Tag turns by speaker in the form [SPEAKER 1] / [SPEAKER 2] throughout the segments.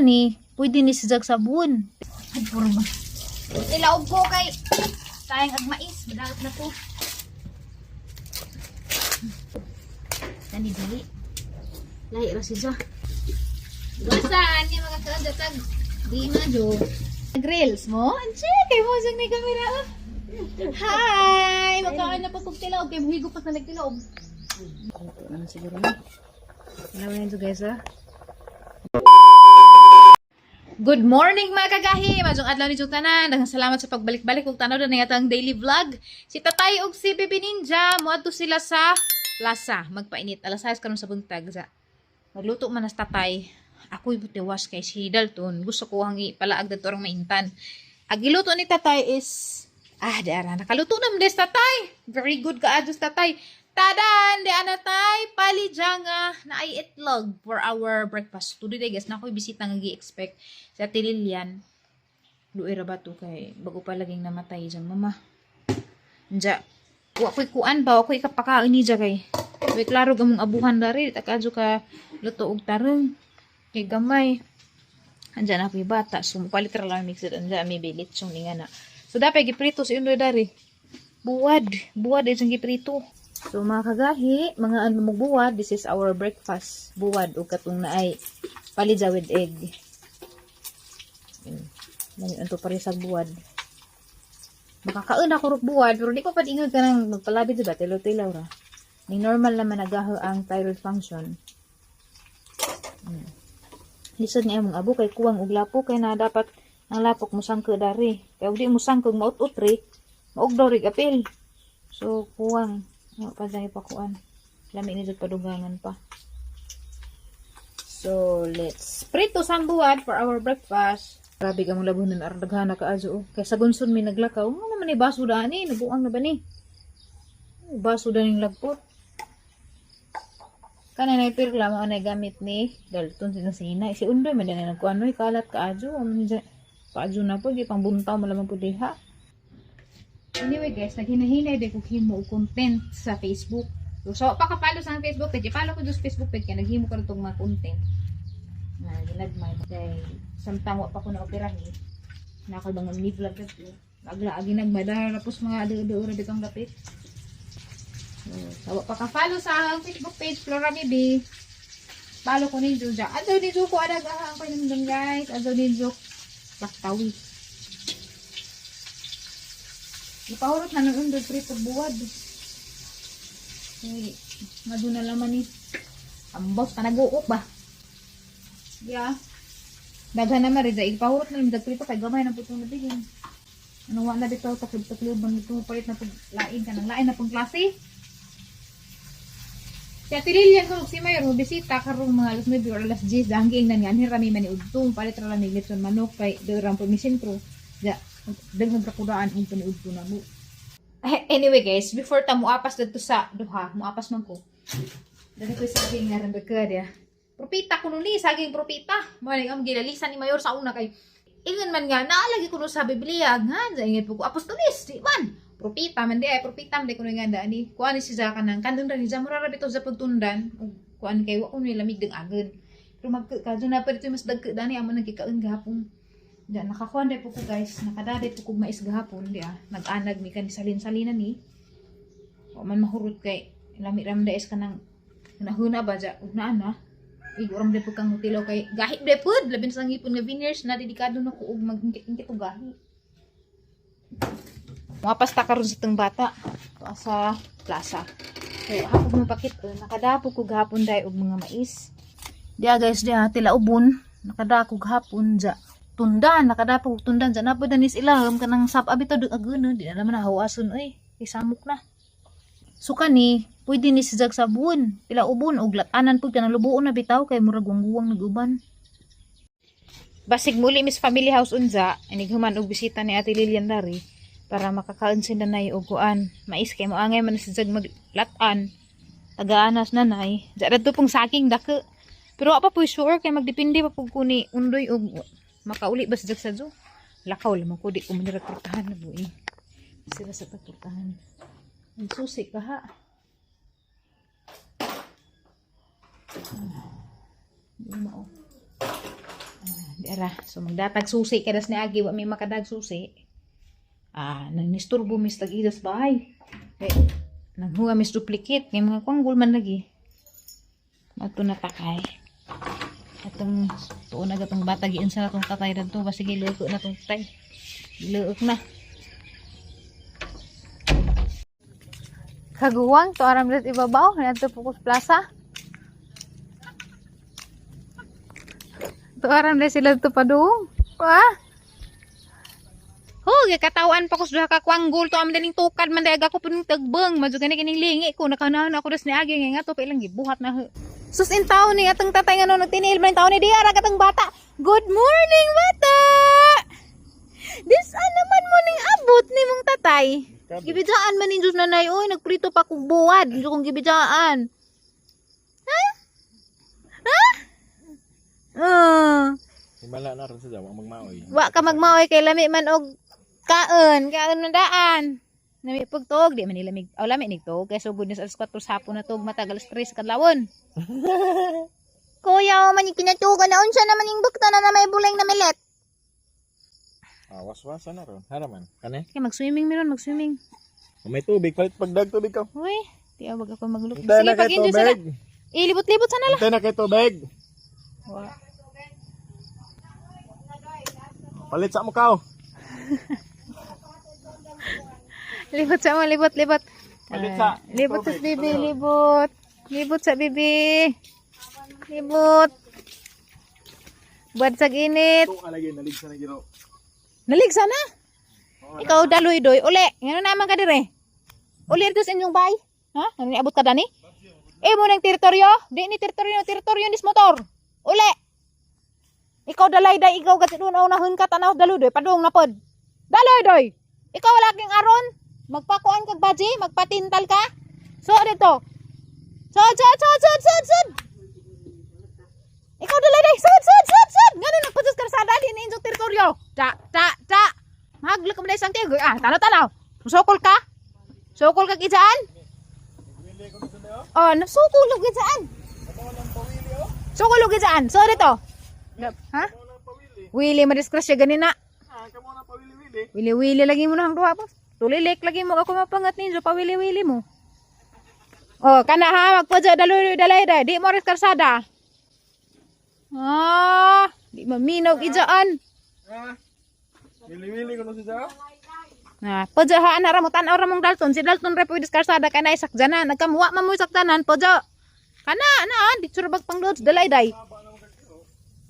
[SPEAKER 1] Ni, pwede ni sijag sabon.
[SPEAKER 2] Ay, puro ba? Ilaog ko kay tayong agmais. Madalot na ko. Dali. Lahi ra siya. Basan yung mga kagatag. Di na, Jo. Grills mo? Anche, kay mo siyang may kamera. Oh. Hi! Magkaon na pa kong tilaog. Kaya buhigo pa sa nagtilaog.
[SPEAKER 1] Ano siguro na? Alam na ito guys ha? Good morning mga kagahi! Majong adlaw ni Tanan. Daghang salamat sa pagbalik-balik kung tanaw na nga ang daily vlog. Si Tatay ug si Bibi Ninja moadto sila sa plaza magpainit. Alas 6 karon sa buntag. Magluto man as Tatay. Ako'y butiwas kay si Dalton. Gusto ko hang ipalaag dito ang maintan. Agiluto ni Tatay is dara nakaluto na des Tatay. Very good ka adus Tatay. Tadan, di anatay, palijanga na ay itlog for our breakfast. Today guys, na ako'y bisita nga gi-expect sa Tililian. Luira ba to kay bago pa laging namatay dyan, mama. Diya, ako'y kuan ba, ako'y kapakain ni dya kay. May klaro gamong abuhan dari, takadyo ka luto og tarong. Kay gamay. Andyan ako'y bata, so mapalit ra lang mixed. Andyan, may bilit siyong nga na. So dapat giprito si Undo dari. Buwad ay siyang giprito. So mga kagahi, mga ano mo buwad, this is our breakfast. Buwad o katong na ay palidza with egg. Ito pa rin sa buwad. Makakaon ako rog buwad, pero di ko pa ingag ka nang magpalabid diba, tilaw-tilaw ra. May normal naman nagaho ang thyroid function. Lisod niya mong abo kay kuwang og lapo kay na dapat ang lapok mo sangko dari. Kaya di mo sangkog maut-ut ri, maog daw rig apil. So kuwang pa dyan ipakuan. Lami nito padugangan pa. So, let's prito sa buwad for our breakfast. Grabe ka mong labunan ardaghana ka azo. Kaya sa gunson may naglakaw. Ano naman ni baso daan eh. Nabuang na ba ni? Baso daan yung lagpot. Kanay na ipirla mo anay gamit ni Dalton sinasina. Si Undoy man din na nagkuan mo. Kalat ka azo. Paadyo na po. Di pang buntaw malaman po diha. Anyway guys, naghinahinay din kung himo og content sa Facebook. So, pakapalo sa Facebook page. Ipalo ko doon sa Facebook page kaya naghimo ko itong mga content. Ginagmay. Kaya samtang wa pa ko na-operahin. Nakabang ang ni-vlog ito. Agla-agi nagmadara. Tapos mga ado-ado bitang lapit. So, pakapalo sa Facebook page, Flora Bibi. Palo ko ni Juja. Ado ni Juko, adagahan ko yung guys. Ado ni Juk. Baktawi. Ipahurot na ng undod prito buwad. Okay. Maduna laman ni. Ambos ka nag-uok ba? Yeah. Daghan naman rin. Ipahurot na ng prito kay gamay na putong nabigyan. Ano wala na dito. Takliban dito. Palit na pong lain ka ng lain na pong klase. Kaya Tililian ko si Mayor. Bisita karong mga alas 9 or alas 10. Hanggang na nga. Hirami man ni Udtong. Palit na lang ni Glitson Manok. Kay Dorang Pumisintro. Yeah. Dagang rakudaan ang paniud ko na mo. Anyway guys, before ta muapas dito sa duha, muapas man ko. Dali ko saging nga rin ya. Propita ko nun saging propita. Mali ang gilalisan ni Mayor sa una kay ingon man nga naalagi ko no sa Biblia nga, ingit po ko apostolis, di man. Propita man di ay propita man di ko nga dani. Kuan si sa kanang kandong ra ni Zamora bitaw sa pagtundan. Kuan kay wa ko ni lamig ding agen. Pero magkadto na pa dito mas dagko dani amo nagkikaon gahapon. Diyan, nakakuan day po ko guys. Nakadaday po ko mais gahapon. Nag-anag mi kan salin-salinan ni. O man mahurot kay lami ram daes ka ng nahuna ba dya. Ug naan na. Iguram day po kang hotelo kay gahit day po. Labin sa ngipon nga vineyards na dedikado na ko og mag-ingkit og gahi. Mapasta karon sa tong bata. Sa plaza. Kaya hapon mo pakit. Nakadapo ko gahapon day og mga mais. Diya guys, diya tila ubon. Nakadako gahapon dya. Tundan, nakadapog tundan dyan na po danis ilaham ka ng sap abito agano, di na naman nahawason oy, isamok na. So kani, pwede ni sijag sabon, pila ubon og latanan pud kanang lubuon na bitaw kay murag guwang naguban. Basig muli Miss Family House unza, inighuman og bisita ni Ate Lilian dari para makakaon sila nay og kuan. Mais kay moangay man sijag maglatan. Tagaanas nanay, dara to pong saking dako. Pero apa po sure kay magdepende pa pug kuni undoy og makauli ba sa Jagsadjo? Lakaw lamang ko, di ko maniratratahan na buhay. Sila sa tatratahan. Ang susi ka ha. Hindi mo. Ara, so magdatag susi kadas ni agi wa may makadag susi. Nang nisturbo mis tag idas bahay. Nang huwa mis duplicate ngay mga kwanggol man lagi. Mato na takay. Atong tuon na gatong bata giin sa natong tatay dadto ba sige luko na tong tatay. Luok na. Kaguwang to aram dit ibabaw nadto Focus Plaza. To aram dit sila to padung. Wah. Hoy, katawan pa ko sa ka kwanggol to am daling tukad man daga ko puning tagbeng madyo gani kining lingi ko nakanahan ako das ni agi nga to pailang gibuhat na. Sus in taon ni atong tatay nga no tinil man taon ni diara katong bata. Good morning bata. This naman mo ning abot ni mong tatay. Gibidaan man ninyo nanay oy nagprito pa kog buwad dito kong gibidaan. Ha?
[SPEAKER 3] Himala na rin sa daw magmaoy.
[SPEAKER 1] Wa ka magmaoy kay lami man og kaon man daan. Nami pagtog di man nila mig lami nigtog kay sugod ni sa alas 4 sa hapon na tog matagal alas 3 kadlawon. Kuya man yung kinatugan na unsa naman yung bukta na may buleng na milet.
[SPEAKER 3] Was-wasa na ron. Haraman. Kane?
[SPEAKER 1] Kaya mag-swimming meron, mag-swimming.
[SPEAKER 3] Kung may tubig, palit pagdag tubig ka.
[SPEAKER 1] Uy, di awag ako maglup.
[SPEAKER 3] Hintay
[SPEAKER 1] Sige,
[SPEAKER 3] na kay
[SPEAKER 1] pag-enjoy sana.
[SPEAKER 3] tubig.
[SPEAKER 1] Ilibot-libot sana lang.
[SPEAKER 3] Hintay na kay tubig. Palit sa mukaw.
[SPEAKER 1] Libot sa mo, libot-libot.
[SPEAKER 3] Palit sa
[SPEAKER 1] Libot sa
[SPEAKER 3] tubig.
[SPEAKER 1] bibi, libot. Libot sa bibi. Libot. Buat sa ginit.
[SPEAKER 3] Ito alagay, nalig sa nagiro.
[SPEAKER 1] Nalig sana. Ikaw daloy-doy. Uli, ngano naman ka dire? Uli ito sa inyong bay. Ha? Ano ni abot ka dani? Mo ng teritoryo? Di ni teritoryo nis motor. Uli. Ikaw dalay-day, ikaw kasi doon unahon ka tanaw daloy-doy. Padung na pod. Daloy-doy. Ikaw wala king aron. Magpakuan kag baji, magpatintal ka. So dito. Sud. Ikaw dalay-day. Sud. Ngano nagputos ka sa dali ni inyong teritoryo? Ta. Maglak mo na isang tigoy. Tanaw. Musukol ka? Sukol ka gitsaan? Nasukol ka gitsaan. Sukol ka gitsaan. So, dito. Ha? Wili, madiskrasya ganina.
[SPEAKER 3] Kamo na pawili-wili.
[SPEAKER 1] Wili-wili lagi mo na ang duha po. Tulilik lagi mo ako mapangat ninyo. Pawili-wili mo. Kana ha. Magpadya dalay. Di mo rin karsada. Di maminaw ijaan.
[SPEAKER 3] Wili-wili ko na siya.
[SPEAKER 1] Podyahaan na ramutan o ramong Dalton. Si Dalton rin pwede karsada ka na isakjanan. Nagkamuwa mamoy sakdanan. Podya. Kana na. Di surabag pang doon. Dalay-day.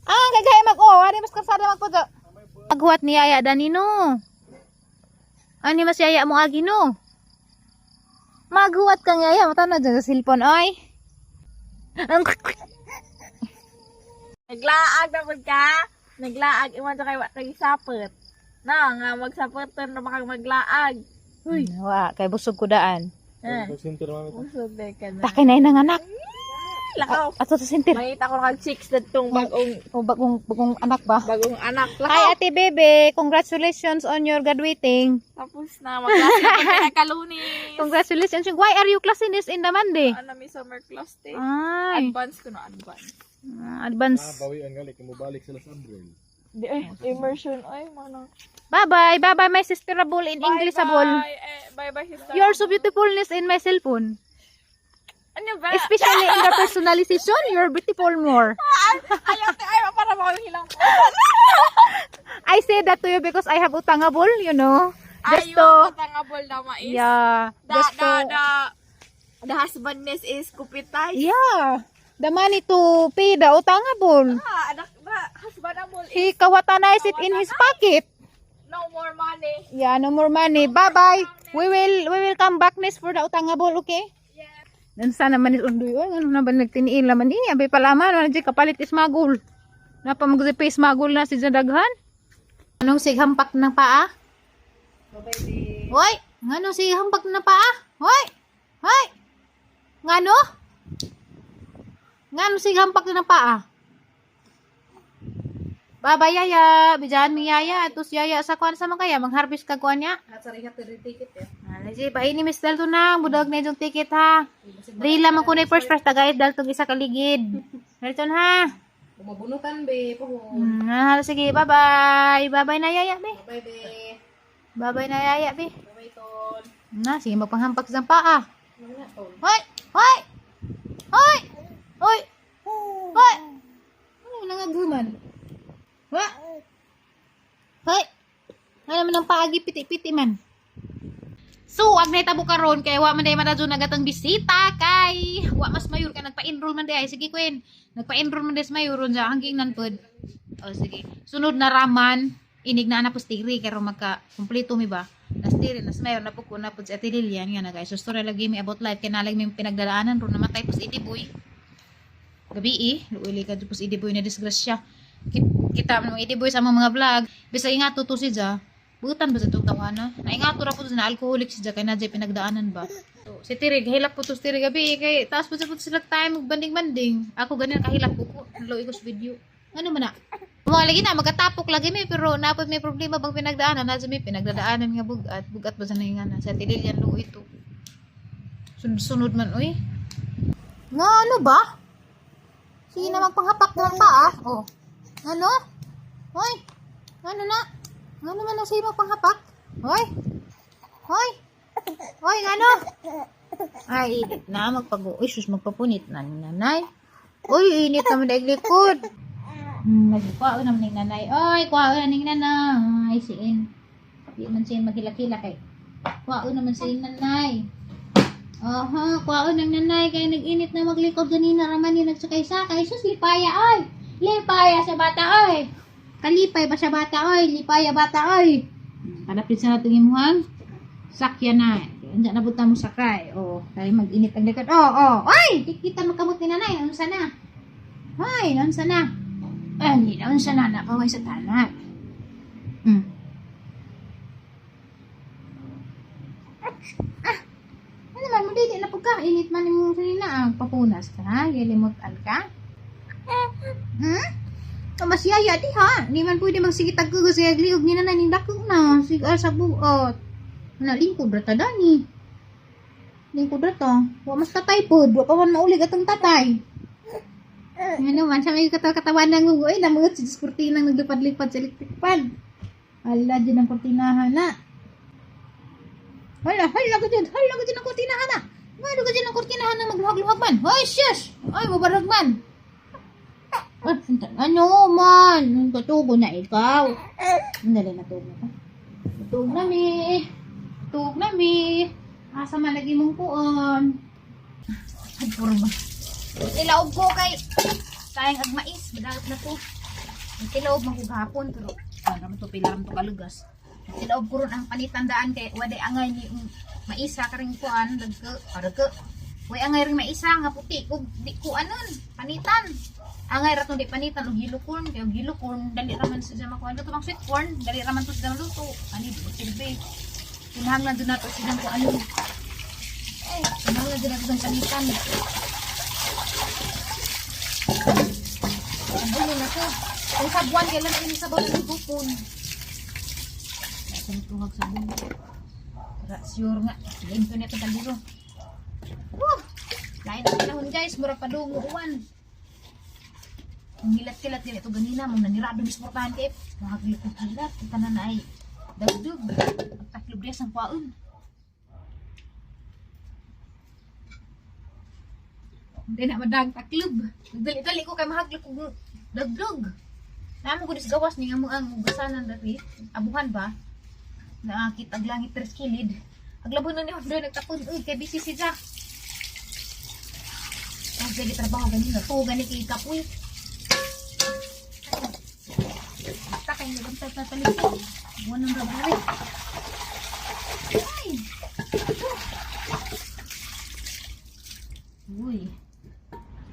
[SPEAKER 1] Gagaya wari mas karsada magpodya. Agwat ni Yaya Danino. Ani mas Yaya mo agi no. Maghuwat kang Yaya. Mata na dyan sa silpon. Oy.
[SPEAKER 2] Naglaag na po ka. Naglaag. Iwan sa kayo nagisapot. Nga magsapotan na baka maglaag. Uy.
[SPEAKER 1] Kay busog ko daan.
[SPEAKER 3] Sinter mami.
[SPEAKER 2] Usod ka na.
[SPEAKER 1] Takay na yun ang anak.
[SPEAKER 2] Lakaw.
[SPEAKER 1] Ato sa sintir.
[SPEAKER 2] Makita ko nag-chicks na itong
[SPEAKER 1] Bagong anak ba?
[SPEAKER 2] bagong anak.
[SPEAKER 1] Hi
[SPEAKER 2] Lakaw.
[SPEAKER 1] Ate Bebe, congratulations on your graduating.
[SPEAKER 2] Tapos na. Magklase na kami kalunis.
[SPEAKER 1] Congratulations. Why are you classing this in the Monday?
[SPEAKER 2] Ano may summer class day.
[SPEAKER 1] Ay,
[SPEAKER 2] Advance ko na advance.
[SPEAKER 1] advance.
[SPEAKER 3] Bawi ang gali. Kumubalik sila sa Android.
[SPEAKER 2] Di immersion. Ay, mana.
[SPEAKER 1] Bye-bye, my sisterable in Englishable.
[SPEAKER 2] Bye-bye, sister.
[SPEAKER 1] You are so beautifulness in my cellphone.
[SPEAKER 2] Ano ba?
[SPEAKER 1] Especially in the personalization, you're beautiful more.
[SPEAKER 2] Ayaw, para mo hilang po.
[SPEAKER 1] I say that to you because I have utangable, you know. Just to,
[SPEAKER 2] Ayaw, patangabol na mais.
[SPEAKER 1] yeah, just to,
[SPEAKER 2] The husbandness is kupitay.
[SPEAKER 1] yeah, the money to pay the utangable.
[SPEAKER 2] Husbandable is
[SPEAKER 1] He kawatanize it in his pocket.
[SPEAKER 2] no more money.
[SPEAKER 1] Yeah, no more money. Bye-bye. We will come back next for the utangable, okay?
[SPEAKER 2] Yes.
[SPEAKER 1] Dan sana man is undoy. Ano na ba nagtiniil naman din? Abay palaman. Ano dyan kapalit ismagul. Napamagzipa ismagul na si Zadaghan. Anong sighampak ng paa? Hoy! Anong sighampak ng paa? Hoy! Hoy! Ngano? Ngano sighampak ng paa? Baba Yaya, bijahan mi Yaya, atus Yaya sa kuan sa man kaya mangharbis ka kuan niya.
[SPEAKER 2] Sarihat na ticket eh.
[SPEAKER 1] Sige, pahi ni Miss Dalton na, budag na yung ticket ha. Dili lamang ko na first tagayit Dalton isa kaligid. Dalton ha.
[SPEAKER 2] Kumabunutan, be. Puhon.
[SPEAKER 1] Sige, bye-bye. Bye-bye na yaya, be.
[SPEAKER 2] Bye, be.
[SPEAKER 1] Bye-bye na yaya, be.
[SPEAKER 2] Bye, Ton.
[SPEAKER 1] Sige, magpanghampak sa paa.
[SPEAKER 2] Ano na, Ton?
[SPEAKER 1] Hoy! Hoy! Hoy! Hoy! Hoy! Ano nangaguman? Wa! Hoy! Ano naman ang paagi piti-piti man? So, wag na itabo karon kay wa man day madadyo nagatang bisita kay wa mas mayor ka nagpa-enroll man day. Sige Queen, nagpa-enroll man day sa mayoron sa hangking nanpod. O sige. Sunod na raman inig na anapos tiri kay ro magka kumpleto mi ba? Nas tiri nas mayor na pud ko na pud sa Tililian nga na guys. So story lagi mi about life kay nalag mi pinagdadaanan ro namatay pus idi boy. Gabi luuli ka pus idi boy na disgrasya. Kita mo idi boy sa mga vlog. Bisa ingat to si Ja. Butan ba sa itong tawana? Naingato ra po na alcoholic siya kay nadya pinagdaanan ba? So, si Tirig, hilak po to si Tirig gabi kay taas po sila time magbanding-banding. Ako ganyan kahilak po ko. Loy ko sa video. Ano man na? Mga lagi na, magkatapok lagi may pero napod may problema bang pinagdaanan. Nadya may pinagdadaanan nga bugat. Bugat ba sa nahingan sa Tililian lo ito. Sunod man, uy. Nga ano ba? Sige na magpanghapak naman pa Oh. Ano? Hoy! Ano na? Ano naman na sa'yo magpanghapak? Hoy! Hoy! Hoy, ano? Ay, init na. Uy, sus, magpapunit na ni nanay. Uy, init naman na likod. Nagkuha naman ni nanay. Oy, kuha na ni nanay. Siin. Di man siya maghilak-hilak eh. Kuha naman si nanay. Aha, kuha ng nanay. Kaya nag-init na maglikod ganina. Raman yung nagsakay-sakay. Sus, lipaya, oy! Lipaya sa bata, oy! Kalipay ba siya bata, oy? Lipaya bata, oy! Kalapit sa natin imuhang sakyan na. Andiyan na buta mo sakay. Tayo mag-init ang likod. Oy! Kita magkamot ni nanay. Naunsa na? Hoy, naunsa na? Ay, naunsa na. Nakaway sa tanan. Ano naman mo, dito na po ka. Init man yung salina. Papunas ka, ha? Yalimutan ka? Mas yaya di ha. Hindi man pwede magsigitag ko kasi agliog ni nanay ning dakog na. Sigar sa buot. Lingkod rata dani. Lingkod rata. Wa mas tatay pod. Wa pa man maulig atong tatay. Ano man siya may katawan ng ugoy. Namuot si kurtinang naglipad-lipad sa electric pan. Hala dyan ang kurtinahan na. Hala ko dyan ang kurtinahan na. Hala ko dyan ang kurtinahan na magluhag-luhag man. Hoy shush! Ay mabarag man. Ano man? Katugo na ikaw. Dali natugo ka. Tutug na mi. Asa man lagi mong kuon. Ay, puro ba? Ilaog ko kay tayong agmais. Madalat na to. Ilaog magugahapon. Pero naman to pilaram to kalugas. Ilaog ko ron ang panitandaan kay waday angay ni maisa ka rin kuan. Dagke. Way angay rin maisa nga puti. Kung di ko anon. Panitan. Angay ratong di panitan og gilukon kay og gilukon dali raman sa makuha to mang sweet corn dali raman to sa luto ani silbi kinahanglan do nato silang ko ano kinahanglan do nato sa panitan ano na to kung sabuan kay lang ini sabaw ng bukon sa tuhag sa bundo ra sure nga lento nito daliro lain ang panahon guys mura padungo uwan. Ang hilat-hilat nila ito ganina mong nanirado misportahan kayo mahaglit ng hilat ang tanan na ay dagdug ang taklob niya sang kwaon hindi na madag taklob dali ko kay mahaglit kong dagdug naman ko disgawas niya mo ang gasanan dati abuhan ba nakakit ang langit tres kilid aglabo na niya doon nagtapon kay busy si Jack ang pwede trabaho ganina to ganit kay kapoy kaya nagam tatalit ko. Buwan ng rabari. Ay! Uy.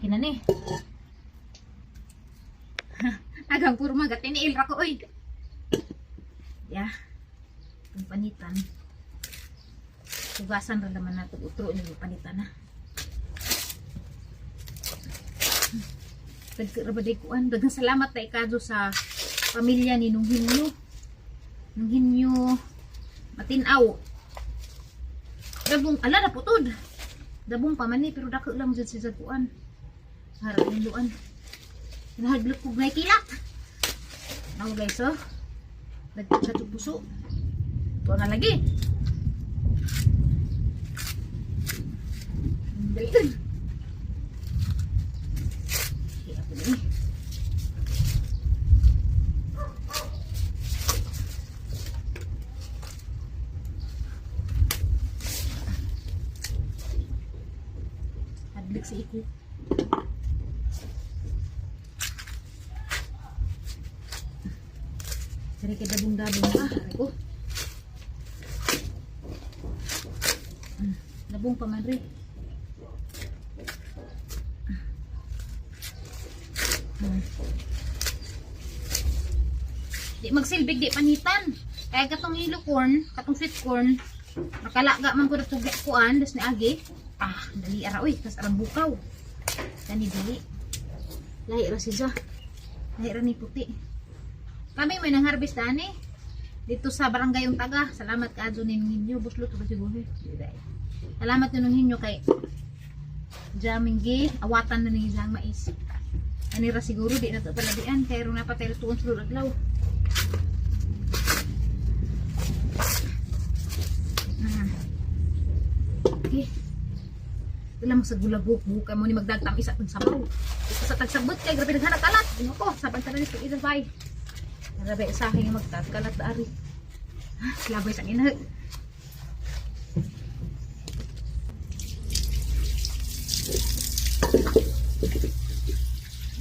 [SPEAKER 1] Kina ni. Agang puro magat. Tiniil ra ko, oy. Yeah. Itong panitan. Tugasan rin naman natin. Utro niyo panitan na. Tagkarabaday kuan. Dagang salamat na ikado sa pamilya ni nung hinyo matinaw dabong ala na putod dabong pa man ni pero dako lang jud si Zaguan harap ng luan
[SPEAKER 2] Nahadlok ko na kilak. Ako guys, oh. Nagtag sa puso. Ito na lagi. Dalitan. Kaya ako na hadlik sa iko. Dari ka dabong-dabong pa. Hari ko. Dabong pa man rin. Di magsilbig, di panitan. Kaya katong yellow corn, katong sweet corn, nakalaga man ko na tugya kuan, das ni agi. Dali ara oy, tas arang bukaw. Kani dali. Lahi ra siya. Lahi ra ni puti. Kami may nang harvest ani dito sa barangay yung taga. Salamat kaadto ninyo, buslo to ba siguro. Salamat nung hinyo kay jaming gi awatan na ni isang mais. Ani ra siguro di na to paladian kay ro na patay tuon sulod adlaw. Okay. Ilang sa gulabok buka mo ni magdagtam isa pang sabaw. Ito sa tagsagbot kay grabe naghanap kalat. Ano ko, saban ta ni sa isabay. Grabe sa akin yung magtagkalat da ari. Labay sa ina.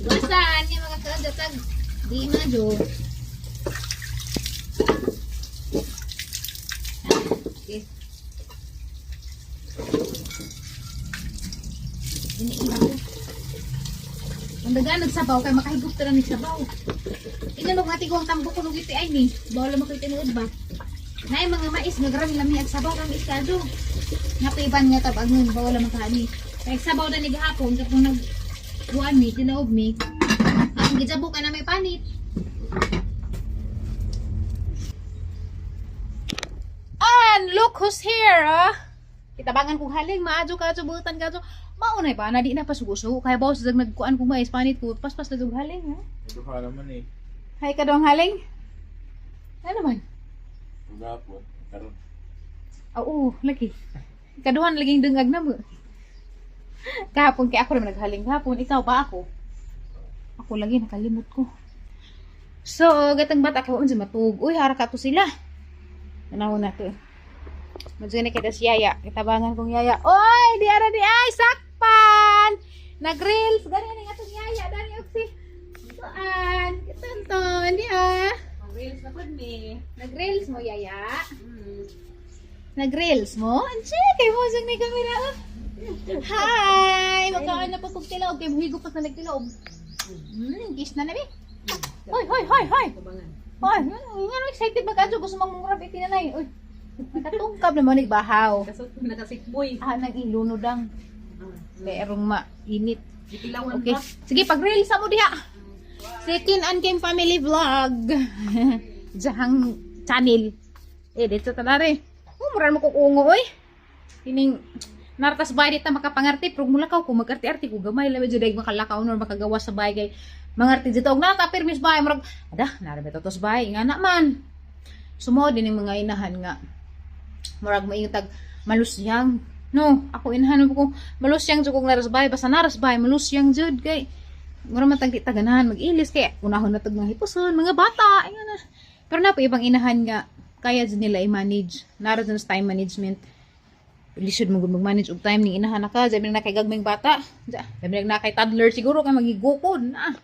[SPEAKER 2] Basan yung mga kagatag. Di na jo. Okay. Ini ilang ko. Ang dagaan nagsabaw kay makahigop ta ni sabaw. Inalong ati ko ang tambo ko nung iti ay ni. Bawal mo ko'y tinuod ba? Naay mga mais nga grami lami ag sabaw kang iskado. Napiban nga tabangon bawal mo kaani. Kay sabaw na ni gahapon katong nagbuan mi tinaob mi. Ang gijabo ka na may panit. And look who's here, Kitabangan kong haling maadyo ka butan ka maunay pa na di na pasuguso kaya bawas dag nagkuan kong mais panit ko paspas na dug haling ha.
[SPEAKER 3] Ito ka naman eh.
[SPEAKER 2] Hay ka dong haling. Ano man?
[SPEAKER 3] Gapon. Karon.
[SPEAKER 2] Oo, lagi. Kaduhan laging dungag na mo. Kahapon kay ako naman naghaling kahapon, ikaw pa ako. Ako lagi nakalimot ko. So, gatang bata ko unsa matug. Uy, hara ka to sila. Tanaw na to. Madyo na kita si Yaya. Kitabangan kong Yaya. Oy, di ara di ay sakpan. Nag-reels gani ni atong Yaya dani oksi. Tuan, kitonton di
[SPEAKER 1] Reels na pud mi.
[SPEAKER 2] Nag-reels mo Yaya. Nag-reels mo? Anche, kay mo sang ni kamera. Hi, makaon na pa kog tilaog kay muhigo pa sa nagtilaog. Kiss na nabi. Hoy, hoy, hoy, hoy. Hoy, ngano excited ba kadto gusto mong murab itinanay. Oy. Nakatungkab naman ni bahaw.
[SPEAKER 1] Nakasikboy.
[SPEAKER 2] Nang ilunodang. Merong mainit.
[SPEAKER 1] Dikilawan
[SPEAKER 2] Okay. Sige, pag-reel sa mo diha. Second and Kim Family Vlog. Jahang channel. Dito talare. Mura mo kukungo oy. Kining nartas bay dita makapangarti pero mulakaw ko magarti-arti ko gamay la medyo dag makalakaw nor makagawa sa bay kay mangarti dito og naka-permis bay murag ada narabe totos bay nga na man. Sumo din yung mga inahan nga murag maayong tag malusyang. No, ako inahan ko malusyang jud kog narasbay basta narasbay malusyang jud kay murag matag di taganahan mag-ilis kay unahon na tag mga hipuson mga bata ayun na. Pero na po ibang inahan nga kaya jud nila i-manage. Nara sa time management. Lisod mo gud mag-manage og time ning inahan ka, sabi na kay gagming bata. Sabi na kay toddler siguro kay magigukod na.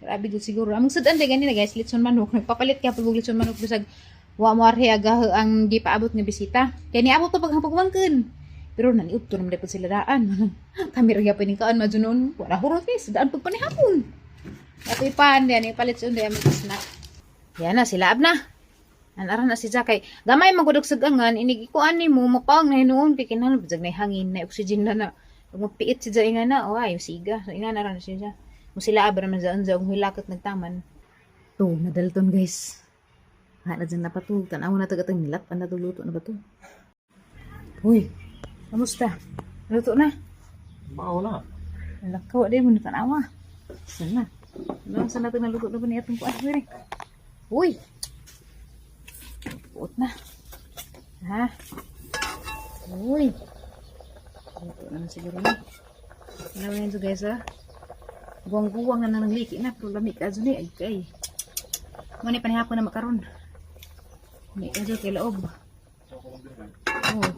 [SPEAKER 2] Grabe jud siguro. Among sudan day ganina guys, litson manok. Nagpapalit ka pag litson manok bisag wa mo arhe aga ang gipaabot nga bisita. Kay niabot to paghapagwangken. Pero naniud to naman dapat sila daan. Kami ra gyapon ning kaan majunon. Wala hurot is daan pag panihapon. Ato ipan diyan ipalit sa unday among snack. Yan na sila ab na. Anara na si Jakay. Gamay magudog sagangan inigikuan nimo mapawang na hinuon kay kinahanglan bijag na hangin na oxygen na. Ug mapiit si Jay nga na, ay siga. So ina na ra na siya. Mo sila abra man sa unsa og hilakot nagtaman. To nadalton guys. Hala dyan na pa to. Tanaw na tagatang nilat. Ano to luto na ba to? Uy, kamusta? Luto na?
[SPEAKER 3] Mao na.
[SPEAKER 2] Lakaw din mo na tanawa. Sana.
[SPEAKER 1] Lang sa natin naluto na ba niya itong kuan? Uy! Puot na. Ha? Uy! Luto na siguro na. Alam mo yun so guys ha? Guwang-guwang na nang liki na. Pero lamig ka dyan eh. Ay. Muna panihapon na makaroon. May ka dyan kay laob. Oh.